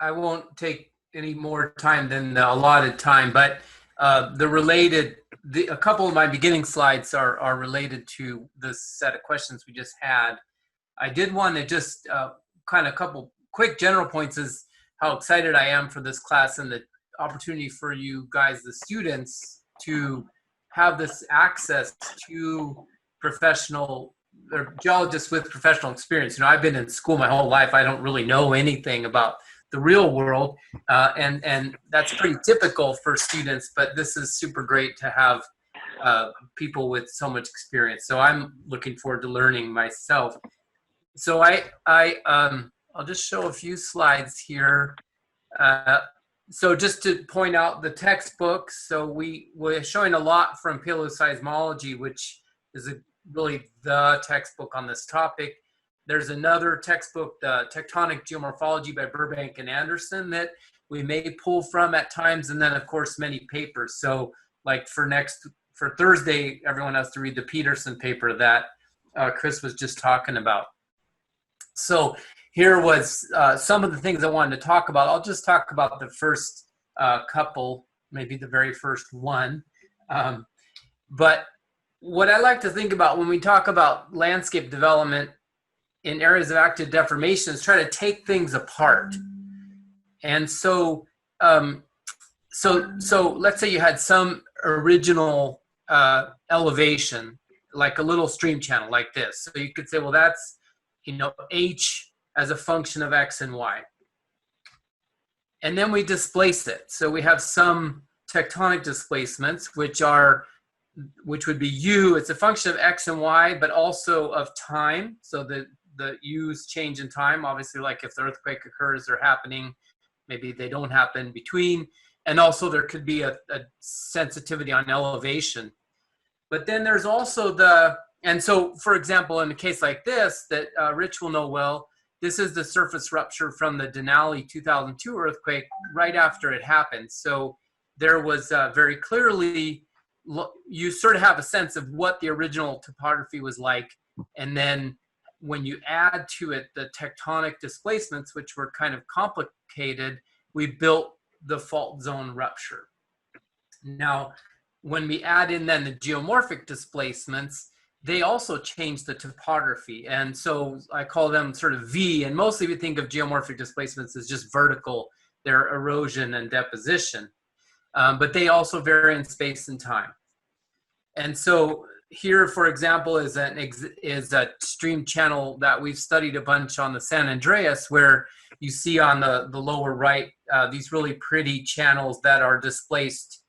I won't take any more time than the allotted time, but a couple of my beginning slides are related to this set of questions we just had. I did want to just kind of a couple quick general points is how excited I am for this class and the opportunity for you guys, the students, to have this access to professional or geologists with professional experience. You know, I've been in school my whole life. I don't really know anything about the real world, and that's pretty typical for students, but this is super great to have people with so much experience. So I'm looking forward to learning myself. So I'll just show a few slides here. So just to point out the textbooks, so we're showing a lot from paleoseismology, which is really the textbook on this topic. There's another textbook, the Tectonic Geomorphology by Burbank and Anderson, that we may pull from at times, and then of course many papers. So like for Thursday, everyone has to read the Peterson paper that Chris was just talking about. So here was some of the things I wanted to talk about. I'll just talk about the first couple, maybe the very first one. But what I like to think about when we talk about landscape development in areas of active deformation is try to take things apart. And so, so let's say you had some original elevation, like a little stream channel like this. So you could say, well, that's, you know, H as a function of X and Y. And then we displace it. So we have some tectonic displacements, which would be U. It's a function of X and Y, but also of time. So the U's change in time, obviously, like if the earthquake occurs, they're happening, maybe they don't happen between. And also there could be a sensitivity on elevation. But then there's also and so, for example, in a case like this that Rich will know well, this is the surface rupture from the Denali 2002 earthquake right after it happened. So there was very clearly, you sort of have a sense of what the original topography was like. And then when you add to it the tectonic displacements, which were kind of complicated, we built the fault zone rupture. Now, when we add in then the geomorphic displacements, they also change the topography. And so I call them sort of V, and mostly we think of geomorphic displacements as just vertical, they're erosion and deposition. But they also vary in space and time. And so here, for example, is a stream channel that we've studied a bunch on the San Andreas, where you see on the lower right, these really pretty channels that are displaced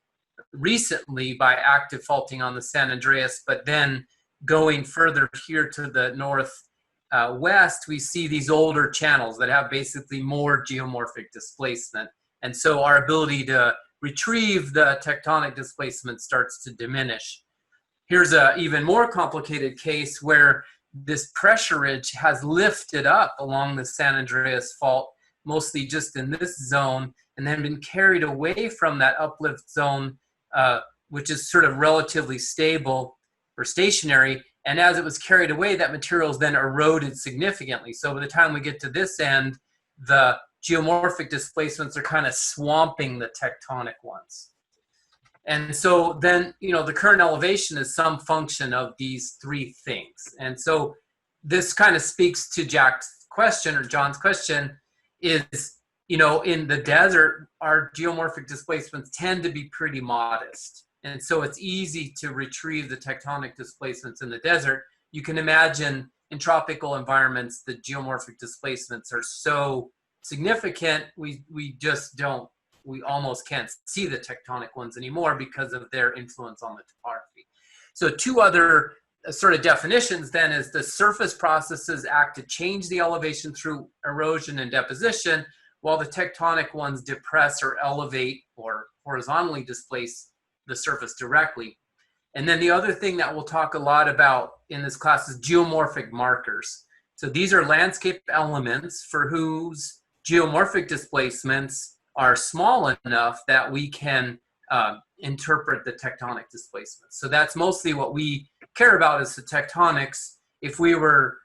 recently by active faulting on the San Andreas, but then going further here to the northwest, we see these older channels that have basically more geomorphic displacement. And so our ability to retrieve the tectonic displacement starts to diminish. Here's an even more complicated case where this pressure ridge has lifted up along the San Andreas fault, mostly just in this zone, and then been carried away from that uplift zone, which is sort of relatively stable or stationary. And as it was carried away, that material is then eroded significantly. So by the time we get to this end, the geomorphic displacements are kind of swamping the tectonic ones. And so then, you know, the current elevation is some function of these three things. And so this kind of speaks to Jack's question, or John's question, is, you know, in the desert, our geomorphic displacements tend to be pretty modest. And so it's easy to retrieve the tectonic displacements in the desert. You can imagine in tropical environments, the geomorphic displacements are so significant, we almost can't see the tectonic ones anymore because of their influence on the topography. So two other sort of definitions then is the surface processes act to change the elevation through erosion and deposition, while the tectonic ones depress or elevate or horizontally displace the surface directly. And then the other thing that we'll talk a lot about in this class is geomorphic markers. So these are landscape elements for whose geomorphic displacements are small enough that we can interpret the tectonic displacements. So that's mostly what we care about, is the tectonics. If we were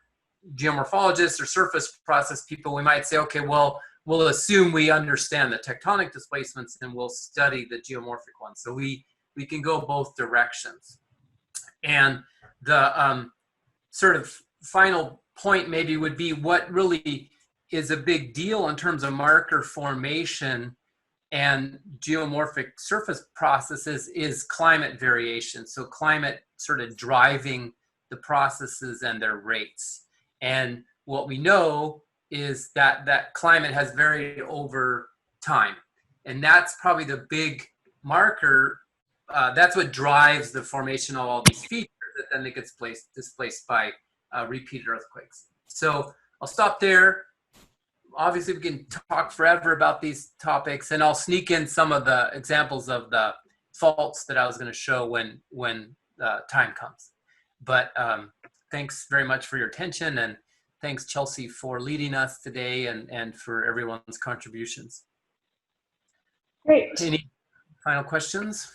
geomorphologists or surface process people, we might say, okay, well, we'll assume we understand the tectonic displacements and we'll study the geomorphic ones. So we can go both directions. And the sort of final point maybe would be what really is a big deal in terms of marker formation and geomorphic surface processes is climate variation. So climate sort of driving the processes and their rates. And what we know is that climate has varied over time. And that's probably the big marker. That's what drives the formation of all these features that then it gets displaced by repeated earthquakes. So I'll stop there. Obviously, we can talk forever about these topics, and I'll sneak in some of the examples of the faults that I was going to show when time comes. But thanks very much for your attention, and thanks, Chelsea, for leading us today and for everyone's contributions. Great. Any final questions?